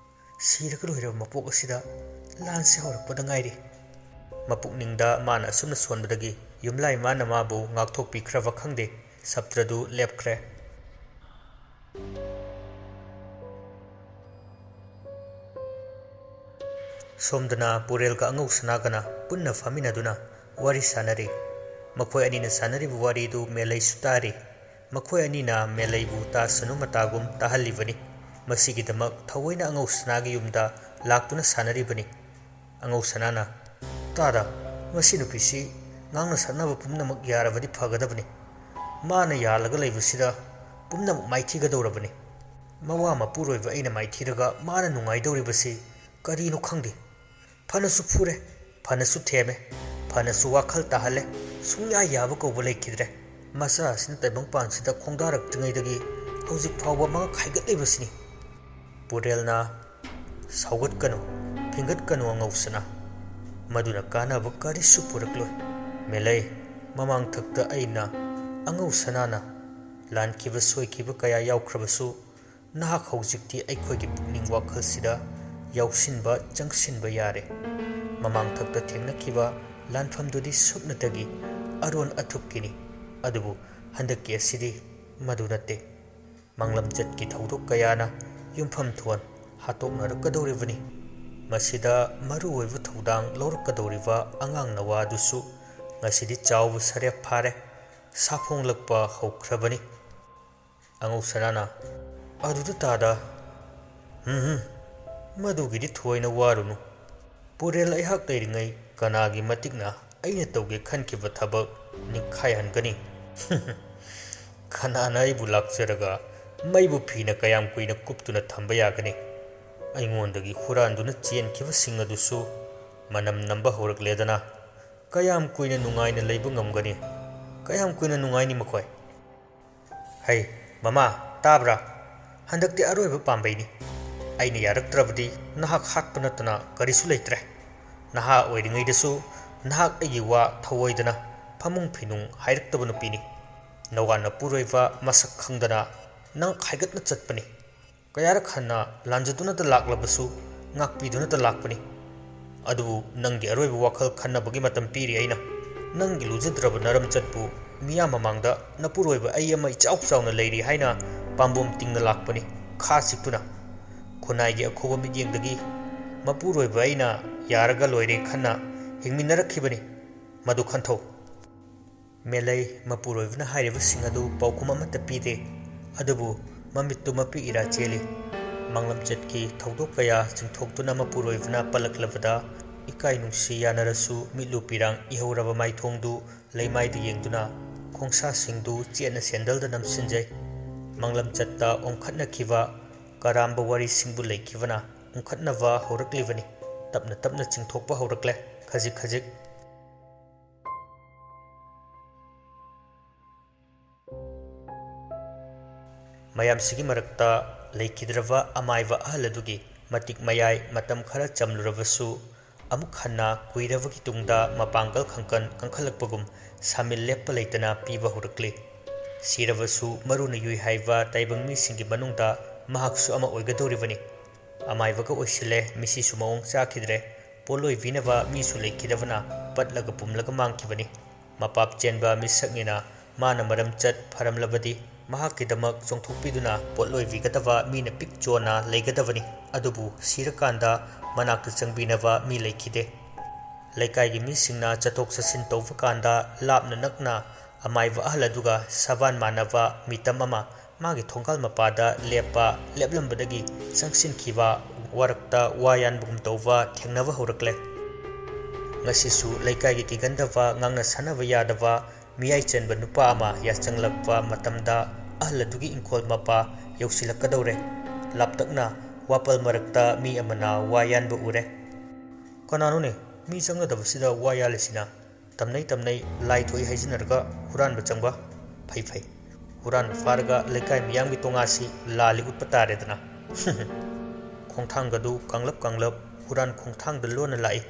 ꯁꯤꯔꯒ ꯂꯣꯏꯔꯕ ꯃꯄꯣꯛ ꯑꯁꯤꯗ ꯂꯥꯟꯁꯤ ꯍꯧꯔꯛꯄꯗ ꯉꯥꯏꯔꯤ." ꯃꯄꯨꯛꯅꯤꯡꯗ ꯃꯥꯅ ꯑꯁꯨꯝꯅ ꯁꯣꯟꯕꯗꯒꯤ ꯌꯨꯝꯂꯥꯏ ꯃꯥꯅ ꯃꯥꯕꯨ ꯉꯥꯛꯊꯣꯛꯄꯤꯈ꯭ꯔꯕ ꯈꯪꯗꯦ꯫ ꯁꯞꯇ꯭ꯔꯗꯨ ꯂꯦꯞꯈ꯭ꯔꯦ꯫ ꯁꯣꯝꯗꯅ ꯄꯨꯔꯦꯜꯒ ꯑꯉꯧ ꯁꯅꯥꯒꯅ ꯄꯨꯟꯅ ꯐꯝꯃꯤꯟꯅꯗꯨꯅ ꯋꯥꯔꯤ ꯁꯥꯅꯔꯤ꯫ ꯃꯈꯣꯏ ꯑꯅꯤꯅ ꯁꯥꯅꯔꯤꯕ ꯋꯥꯔꯤꯗꯨ ꯃꯦꯂꯩꯁꯨ ꯇꯥꯔꯤ꯫ ꯃꯈꯣꯏ ꯑꯅꯤꯅ ꯃꯦꯂꯩꯕꯨ ꯇꯥꯁꯅꯨ ꯃꯇꯥꯒꯨꯝ ꯇꯥꯍꯜꯂꯤꯕꯅꯤ ꯃꯁꯤꯒꯤꯗꯃꯛ ꯊꯑꯣꯏꯅ ꯑꯉꯧ ꯁꯅꯥꯒꯤ ꯌꯨꯝꯗ ꯂꯥꯛꯇꯨꯅ ꯁꯥꯟꯅꯔꯤꯕꯅꯤ ꯑꯉꯧ ꯁꯅꯥꯅ ꯇꯥꯗ ꯃꯁꯤ ꯅꯨꯄꯤꯁꯤ ꯉꯥꯡꯅ ꯁꯛꯅꯕ ꯄꯨꯝꯅꯃꯛ ꯌꯥꯔꯕꯗꯤ ꯐꯒꯗꯕꯅꯤ ꯃꯥꯅ ꯌꯥꯜꯂꯒ ꯂꯩꯕꯁꯤꯗ ꯄꯨꯝꯅꯃꯛ ꯃꯥꯏꯊꯤꯒꯗꯧꯔꯕꯅꯤ ꯃꯋꯥ ꯃꯄꯨꯔꯣꯏꯕ ꯑꯩꯅ ꯃꯥꯏꯊꯤꯔꯒ ꯃꯥꯅ ꯅꯨꯡꯉꯥꯏꯗꯧꯔꯤꯕꯁꯤ ꯀꯔꯤꯅꯣ ꯈꯪꯗꯦ ꯐꯅꯁꯨ ꯐꯨꯔꯦ ꯐꯅꯁꯨ ꯊꯦꯝꯃꯦ ꯐꯅꯁꯨ ꯋꯥꯈꯜ ꯇꯥꯍꯜꯂꯦ ꯁꯨꯡꯌꯥ ꯌꯥꯕ ꯀꯧꯕ ꯂꯩꯈꯤꯗ꯭ꯔꯦ ꯃꯆꯥ ꯑꯁꯤꯅ ꯇꯥꯏꯕꯪꯄꯥꯟꯁꯤꯗ ꯈꯣꯡꯗꯥꯔꯛꯇ꯭ꯔꯤꯉꯩꯗꯒꯤ ꯍꯧꯖꯤꯛ ꯐꯥꯎꯕ ꯃꯉꯛ ꯍꯥꯏꯒꯠꯂꯤꯕꯁꯤꯅꯤ ꯄꯨꯔꯦꯜꯅ ꯁꯥꯎꯒꯠꯀꯅꯨ ꯐꯤꯡꯒꯠꯀꯅꯨ ꯑꯉꯧꯁꯅꯥ ꯃꯗꯨꯅ ꯀꯥꯟꯅꯕ ꯀꯔꯤꯁꯨ ꯄꯨꯔꯛꯂꯣꯏ ꯃꯦꯂꯩ ꯃꯃꯥꯡꯊꯛꯇ ꯑꯩꯅ ꯑꯉꯧ ꯁꯅꯥꯅ ꯂꯥꯟꯈꯤꯕ ꯁꯣꯏꯈꯤꯕ ꯀꯌꯥ ꯌꯥꯎꯈ꯭ꯔꯕꯁꯨ ꯅꯍꯥꯛ ꯍꯧꯖꯤꯛꯇꯤ ꯑꯩꯈꯣꯏꯒꯤ ꯄꯨꯛꯅꯤꯡ ꯋꯥꯈꯜꯁꯤꯗ ꯌꯥꯎꯁꯤꯟꯕ ꯆꯪꯁꯤꯟꯕ ꯌꯥꯔꯦ ꯃꯃꯥꯡꯊꯛꯇ ꯊꯦꯡꯅꯈꯤꯕ ꯂꯥꯟꯐꯝꯗꯨꯗꯤ ꯁꯨꯞꯅꯇꯒꯤ ꯑꯔꯣꯟ ꯑꯊꯨꯞꯀꯤꯅꯤ ꯑꯗꯨꯕꯨ ꯍꯟꯗꯛꯀꯤ ꯑꯁꯤꯗꯤ ꯃꯗꯨ ꯅꯠꯇꯦ ꯃꯪꯂꯝꯆꯠꯀꯤ ꯊꯧꯗꯣꯛ ꯀꯌꯥꯅ ꯌꯨꯝꯐꯝ ꯊꯣꯟ ꯍꯥꯠꯇꯣꯛꯅꯔꯛꯀꯗꯧꯔꯤꯕꯅꯤ ꯃꯁꯤꯗ ꯃꯔꯨꯑꯣꯏꯕ ꯊꯧꯗꯥꯡ ꯂꯧꯔꯛꯀꯗꯧꯔꯤꯕ ꯑꯉꯥꯡ ꯅꯋꯥꯗꯨꯁꯨ ꯉꯁꯤꯗꯤ ꯆꯥꯎꯕ ꯁꯔꯦꯞ ꯐꯥꯔꯦ ꯁꯥꯐꯣꯡꯂꯛꯄ ꯍꯧꯈ꯭ꯔꯕꯅꯤ ꯑꯉꯧ ꯁꯅꯥꯅ ꯑꯗꯨꯗ ꯇꯥꯗ ꯃꯗꯨꯒꯤꯗꯤ ꯊꯣꯏꯅ ꯋꯥꯔꯨꯅꯨ ꯄꯨꯔꯦꯜ ꯑꯩꯍꯥꯛ ꯂꯩꯔꯤꯉꯩ ꯀꯅꯥꯒꯤ ꯃꯇꯤꯛꯅ ꯑꯩꯅ ꯇꯧꯒꯦ ꯈꯟꯈꯤꯕ ꯊꯕꯛ ꯅꯤꯡꯈꯥꯏꯍꯟꯒꯅꯤ ꯀꯅꯥꯅ ꯑꯩꯕꯨ ꯂꯥꯛꯆꯔꯒ ꯃꯩꯕꯨ ꯐꯤꯅ ꯀꯌꯥꯝ ꯀꯨꯏꯅ ꯀꯨꯞꯇꯨꯅ ꯊꯝꯕ ꯌꯥꯒꯅꯤ ꯑꯩꯉꯣꯟꯗꯒꯤ ꯍꯨꯔꯥꯟꯗꯨꯅ ꯆꯦꯟꯈꯤꯕꯁꯤꯡ ꯑꯗꯨꯁꯨ ꯃꯅꯝ ꯅꯝꯕ ꯍꯧꯔꯛꯂꯦꯗꯅ ꯀꯌꯥꯝ ꯀꯨꯏꯅ ꯅꯨꯡꯉꯥꯏꯅ ꯂꯩꯕ ꯉꯝꯒꯅꯤ ꯀꯌꯥꯝ ꯀꯨꯏꯅ ꯅꯨꯡꯉꯥꯏꯅꯤ ꯃꯈꯣꯏ ꯍꯩ ꯃꯃꯥ ꯇꯥꯕ꯭ꯔꯥ ꯍꯟꯗꯛꯇꯤ ꯑꯔꯣꯏꯕ ꯄꯥꯝꯕꯩꯅꯤ ꯑꯩꯅ ꯌꯥꯔꯛꯇ꯭ꯔꯕꯗꯤ ꯅꯍꯥꯛ ꯍꯥꯠꯄ ꯅꯠꯇꯅ ꯀꯔꯤꯁꯨ ꯂꯩꯇ꯭ꯔꯦ ꯅꯍꯥ ꯑꯣꯏꯔꯤꯉꯩꯗꯁꯨ ꯅꯍꯥꯛ ꯑꯩꯒꯤ ꯋꯥ ꯊꯑꯣꯏꯗꯅ ꯐꯃꯨꯡ ꯐꯤꯅꯨꯡ ꯍꯥꯏꯔꯛꯇꯕ ꯅꯨꯄꯤꯅꯤ ꯅꯋꯥ ꯅꯄꯨꯔꯣꯏꯕ ꯃꯁꯛ ꯈꯪꯗꯅ ꯅꯪ ꯈꯥꯏꯒꯠꯅ ꯆꯠꯄꯅꯤ ꯀꯌꯥꯔꯛ ꯍꯟꯅ ꯂꯥꯟꯖꯗꯨꯅꯇ ꯂꯥꯛꯂꯕꯁꯨ ꯉꯥꯛꯄꯤꯗꯨꯅꯇ ꯂꯥꯛꯄꯅꯤ ꯑꯗꯨꯕꯨ ꯅꯪꯒꯤ ꯑꯔꯣꯏꯕ ꯋꯥꯈꯜ ꯈꯟꯅꯕꯒꯤ ꯃꯇꯝ ꯄꯤꯔꯤ ꯑꯩꯅ ꯅꯪꯒꯤ ꯂꯨꯖꯗ꯭ꯔꯕ ꯅꯔꯝꯆꯠꯄꯨ ꯃꯤꯌꯥꯝ ꯃꯃꯥꯡꯗ ꯅꯄꯨꯔꯣꯏꯕ ꯑꯩ ꯑꯃ ꯏꯆꯥꯎ ꯆꯥꯎꯅ ꯂꯩꯔꯤ ꯍꯥꯏꯅ ꯄꯥꯝꯕꯣꯝ ꯇꯤꯡꯅ ꯂꯥꯛꯄꯅꯤ ꯈꯥ ꯆꯤꯛꯇꯨꯅ ꯈꯨꯟꯅꯥꯏꯒꯤ ꯑꯈꯨꯕ ꯃꯤꯠꯌꯦꯡꯗꯒꯤ ꯃꯄꯨꯔꯣꯏꯕ ꯑꯩꯅ ꯌꯥꯔꯒ ꯂꯣꯏꯔꯦ ꯈꯟꯅ ꯍꯤꯡꯃꯤꯟꯅꯔꯛꯈꯤꯕꯅꯤ ꯃꯗꯨ ꯈꯟꯊꯧ ꯃꯦꯂꯩ ꯃꯄꯨꯔꯣꯏꯕꯅ ꯍꯥꯏꯔꯤꯕꯁꯤꯡ ꯑꯗꯨ ꯄꯥꯎꯈꯨꯝ ꯑꯃꯠꯇ ꯄꯤꯗꯦ ꯑꯗꯨꯕꯨ ꯃꯃꯤꯠꯇꯨ ꯃꯄꯤ ꯏꯔꯥ ꯆꯦꯜꯂꯤ ꯃꯪꯂꯝꯆꯠꯀꯤ ꯊꯧꯗꯣꯛ ꯀꯌꯥ ꯆꯤꯡꯊꯣꯛꯇꯨꯅ ꯃꯄꯨꯔꯣꯏꯕꯅ ꯄꯜꯂꯛꯂꯕꯗ ꯏꯀꯥꯏ ꯅꯨꯡꯁꯤ ꯌꯥꯅꯔꯁꯨ ꯃꯤꯠꯂꯨ ꯄꯤꯔꯥꯡ ꯏꯍꯧꯔꯕ ꯃꯥꯏꯊꯣꯡꯗꯨ ꯂꯩꯃꯥꯏꯗ ꯌꯦꯡꯗꯨꯅ ꯈꯣꯡꯁꯥꯁꯤꯡꯗꯨ ꯆꯦꯠꯅ ꯁꯦꯟꯗꯜꯗ ꯅꯝꯁꯤꯟꯖꯩ ꯃꯪꯂꯝꯆꯠꯇ ꯑꯣꯟꯈꯠꯅꯈꯤꯕ ꯀꯔꯥꯝꯕ ꯋꯥꯔꯤꯁꯤꯡꯕꯨ ꯂꯩꯈꯤꯕꯅ ꯑꯣꯟꯈꯠꯅꯕ ꯍꯧꯔꯛꯂꯤꯕꯅꯤ ꯇꯞꯅ ꯇꯞꯅ ꯆꯤꯡꯊꯣꯛꯄ ꯍꯧꯔꯛꯂꯦ ꯈꯖꯤꯛ ꯈꯖꯤꯛ ꯃꯌꯥꯝꯁꯤꯒꯤ ꯃꯔꯛꯇ ꯂꯩꯈꯤꯗ꯭ꯔꯕ ꯑꯃꯥꯏꯕ ꯑꯍꯜ ꯑꯗꯨꯒꯤ ꯃꯇꯤꯛ ꯃꯌꯥꯏ ꯃꯇꯝ ꯈꯔ ꯆꯝꯂꯨꯔꯕꯁꯨ ꯑꯃꯨꯛ ꯍꯟꯅ ꯀꯨꯏꯔꯕꯒꯤ ꯇꯨꯡꯗ ꯃꯄꯥꯡꯒꯜ ꯈꯪꯀꯟ ꯀꯟꯈꯠꯂꯛꯄꯒꯨꯝ ꯁꯥꯃꯤꯜ ꯂꯦꯞꯄ ꯂꯩꯇꯅ ꯄꯤꯕ ꯍꯧꯔꯛꯂꯤ ꯁꯤꯔꯕꯁꯨ ꯃꯔꯨꯅ ꯌꯨꯏ ꯍꯥꯏꯕ ꯇꯥꯏꯕꯪ ꯃꯤꯁꯤꯡꯒꯤ ꯃꯅꯨꯡꯗ ꯃꯍꯥꯛꯁꯨ ꯑꯃ ꯑꯣꯏꯒꯗꯧꯔꯤꯕꯅꯤ ꯑꯃꯥꯏꯕꯒ ꯑꯣꯏꯁꯤꯜꯂꯦ ꯃꯤꯁꯤꯁꯨ ꯃꯑꯣꯡ ꯆꯥꯈꯤꯗ꯭ꯔꯦ ꯄꯣꯠꯂꯣꯏꯕꯤꯅꯕ ꯃꯤꯁꯨ ꯂꯩꯈꯤꯗꯕꯅ ꯄꯠꯂꯒ ꯄꯨꯝꯂꯒ ꯃꯥꯡꯈꯤꯕꯅꯤ ꯃꯄꯥꯞ ꯆꯦꯟꯕ ꯃꯤꯁꯛꯅꯤꯅ ꯃꯥꯅ ꯃꯔꯝ ꯆꯠ ꯐꯔꯝꯂꯕꯗꯤ ꯃꯍꯥꯛꯀꯤꯗꯃꯛ ꯆꯣꯡꯊꯣꯛꯄꯤꯗꯨꯅ ꯄꯣꯠꯂꯣꯏꯕꯤꯒꯗꯕ ꯃꯤꯅ ꯄꯤꯛ ꯆꯣꯟꯅ ꯂꯩꯒꯗꯕꯅꯤ ꯑꯗꯨꯕꯨ ꯁꯤꯔꯀꯥꯟꯗ ꯃꯅꯥꯛꯇ ꯆꯪꯕꯤꯅꯕ ꯃꯤ ꯂꯩꯈꯤꯗꯦ ꯂꯩꯀꯥꯏꯒꯤ ꯃꯤꯁꯤꯡꯅ ꯆꯠꯊꯣꯛ ꯆꯠꯁꯤꯟ ꯇꯧꯕ ꯀꯥꯟꯗ ꯂꯥꯞꯅ ꯅꯛꯅ ꯑꯃꯥꯏꯕ ꯑꯍꯜ ꯑꯗꯨꯒ ꯁꯕꯥꯟ ꯃꯥꯟꯅꯕ ꯃꯤꯇꯝ ꯑꯃ ꯃꯥꯒꯤ ꯊꯣꯡꯒꯥꯜ ꯃꯄꯥꯗ ꯂꯦꯞꯂꯝꯕꯗꯒꯤ ꯆꯪꯁꯤꯟꯈꯤꯕ ꯋꯥꯔꯛꯇ ꯋꯥ ꯌꯥꯟꯕꯒꯨꯝ ꯇꯧꯕ ꯊꯦꯡꯅꯕ ꯍꯧꯔꯛꯂꯦ ꯉꯁꯤꯁꯨ ꯂꯩꯀꯥꯏꯒꯤ ꯀꯤꯒꯟꯗꯕ ꯉꯥꯡꯅ ꯁꯥꯟꯅꯕ ꯌꯥꯗꯕ ꯃꯤꯌꯥꯏ ꯆꯟꯕ ꯅꯨꯄꯥ ꯑꯃ ꯌꯥꯆꯪꯂꯛꯄ ꯃꯇꯝꯗ ꯑꯍꯜ ꯑꯗꯨꯒꯤ ꯏꯪꯈꯣꯜ ꯃꯄꯥ ꯌꯧꯁꯤꯜꯂꯛꯀꯗꯧꯔꯦ ꯂꯥꯞꯇꯛꯅ ꯋꯥꯄꯜ ꯃꯔꯛꯇ ꯃꯤ ꯑꯃꯅ ꯋꯥ ꯌꯥꯟꯕ ꯎꯔꯦ ꯀꯅꯥꯅꯣꯅꯦ ꯃꯤ ꯆꯪꯒꯗꯕꯁꯤꯗ ꯋꯥ ꯌꯥꯜꯂꯤꯁꯤꯅ ꯇꯝꯅꯩ ꯂꯥꯏ ꯊꯣꯛꯏ ꯍꯥꯏꯖꯤꯟꯅꯔꯒ ꯍꯨꯔꯥꯟꯕ ꯆꯪꯕ ꯐꯩ ꯍꯨꯔꯥꯟꯕ ꯐꯥꯔꯒ ꯂꯩꯀꯥꯏ ꯃꯤꯌꯥꯝꯒꯤ ꯇꯣꯉꯥꯁꯤ ꯂꯥꯜꯂꯤ ꯎꯠꯄ ꯇꯥꯔꯦꯗꯅ ꯈꯣꯡꯊꯥꯡꯒꯗꯨ ꯀꯥꯡꯂꯞ ꯍꯨꯔꯥꯟ ꯈꯣꯡꯊꯥꯡꯗ ꯂꯣꯟꯅ ꯂꯥꯛꯏ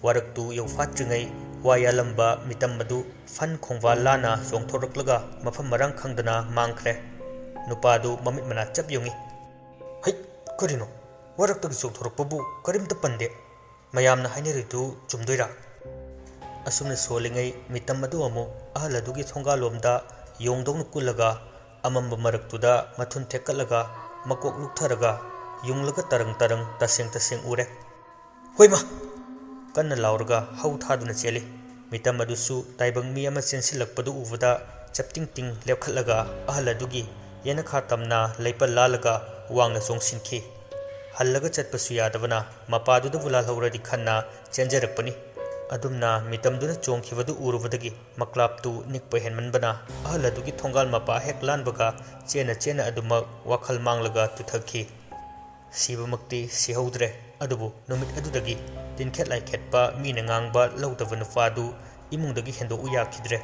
ꯋꯥꯔꯛꯇꯨ ꯌꯧꯐꯥꯠꯇ꯭ꯔꯤꯉꯩ ꯋꯥ ꯌꯥꯜꯂꯝꯕ ꯃꯤꯇꯝ ꯑꯗꯨ ꯐꯟ ꯈꯣꯡꯕꯥꯜ ꯂꯥꯟꯅ ꯆꯣꯡꯊꯣꯔꯛꯂꯒ ꯃꯐꯝ ꯃꯔꯥꯡ ꯈꯪꯗꯅ ꯃꯥꯡꯈ꯭ꯔꯦ ꯅꯨꯄꯥꯗꯨ ꯃꯃꯤꯠ ꯃꯅꯥ ꯆꯞ ꯌꯨꯡꯉꯤ ꯍꯩ ꯀꯔꯤꯅꯣ ꯋꯥꯔꯛꯇꯒꯤ ꯆꯣꯡꯊꯣꯔꯛꯄꯕꯨ ꯀꯔꯤꯝꯇ ꯄꯟꯗꯦ ꯃꯌꯥꯝꯅ ꯍꯥꯏꯅꯔꯤꯗꯨ ꯆꯨꯝꯗꯣꯏꯔꯥ ꯑꯁꯨꯝꯅ ꯁꯣꯜꯂꯤꯉꯩ ꯃꯤꯇꯝ ꯑꯗꯨ ꯑꯃꯨꯛ ꯑꯍꯜ ꯑꯗꯨꯒꯤ ꯊꯣꯡꯒꯥꯜꯂꯣꯝꯗ ꯌꯣꯡꯗꯧꯅ ꯀꯨꯜꯂꯒ ꯑꯃꯝꯕ ꯃꯔꯛꯇꯨꯗ ꯃꯊꯨꯟ ꯊꯦꯛꯀꯠꯂꯒ ꯃꯀꯣꯛ ꯂꯨꯛꯊꯔꯒ ꯌꯨꯡꯂꯒ ꯇꯔꯪ ꯇꯁꯦꯡ ꯎꯔꯦ ꯍꯣꯏꯃ ꯀꯟꯅ ꯂꯥꯎꯔꯒ ꯍꯧ ꯊꯥꯗꯨꯅ ꯆꯦꯜꯂꯤ ꯃꯤꯇꯝ ꯑꯗꯨꯁꯨ ꯇꯥꯏꯕꯪ ꯃꯤ ꯑꯃ ꯆꯦꯟꯁꯤꯜꯂꯛꯄꯗꯨ ꯎꯕꯗ ꯆꯞꯇꯤꯡ ꯇꯤꯡ ꯂꯦꯞꯈꯠꯂꯒ ꯑꯍꯜ ꯑꯗꯨꯒꯤ ꯌꯦꯅꯈꯥ ꯇꯝꯅ ꯂꯩꯄꯜ ꯂꯥꯜꯂꯒ ꯋꯥꯡꯅ ꯆꯣꯡꯁꯤꯟꯈꯤ꯫ ꯍꯜꯂꯒ ꯆꯠꯄꯁꯨ ꯌꯥꯗꯕꯅ ꯃꯄꯥꯗꯨꯗꯕꯨ ꯂꯥꯜꯍꯧꯔꯗꯤ ꯈꯟꯅ ꯆꯦꯟꯖꯔꯛꯄꯅꯤ꯫ ꯑꯗꯨꯝꯅ ꯃꯤꯇꯝꯗꯨꯅ ꯆꯣꯡꯈꯤꯕꯗꯨ ꯎꯔꯨꯕꯗꯒꯤ ꯃꯀ꯭ꯂꯥꯞꯇꯨ ꯅꯤꯛꯄ ꯍꯦꯟꯃꯟꯕꯅ ꯑꯍꯜ ꯑꯗꯨꯒꯤ ꯊꯣꯡꯒꯥꯜ ꯃꯄꯥ ꯍꯦꯛ ꯂꯥꯟꯕꯒ ꯆꯦꯟꯅ ꯆꯦꯟꯅ ꯑꯗꯨꯃꯛ ꯋꯥꯈꯜ ꯃꯥꯡꯂꯒ ꯇꯨꯊꯈꯤ꯫ ꯁꯤꯕꯃꯛꯇꯤ ꯁꯤꯍꯧꯗ꯭ꯔꯦ, ꯑꯗꯨꯕꯨ ꯅꯨꯃꯤꯠ ꯑꯗꯨꯗꯒꯤ ꯇꯤꯟꯈꯦꯠ ꯂꯥꯏꯈꯦꯠꯄ ꯃꯤꯅ ꯉꯥꯡꯕ ꯂꯧꯗꯕ ꯅꯨꯄꯥꯗꯨ ꯏꯃꯨꯡꯗꯒꯤ ꯍꯦꯟꯗꯣꯛꯎ ꯌꯥꯈꯤꯗ꯭ꯔꯦ꯫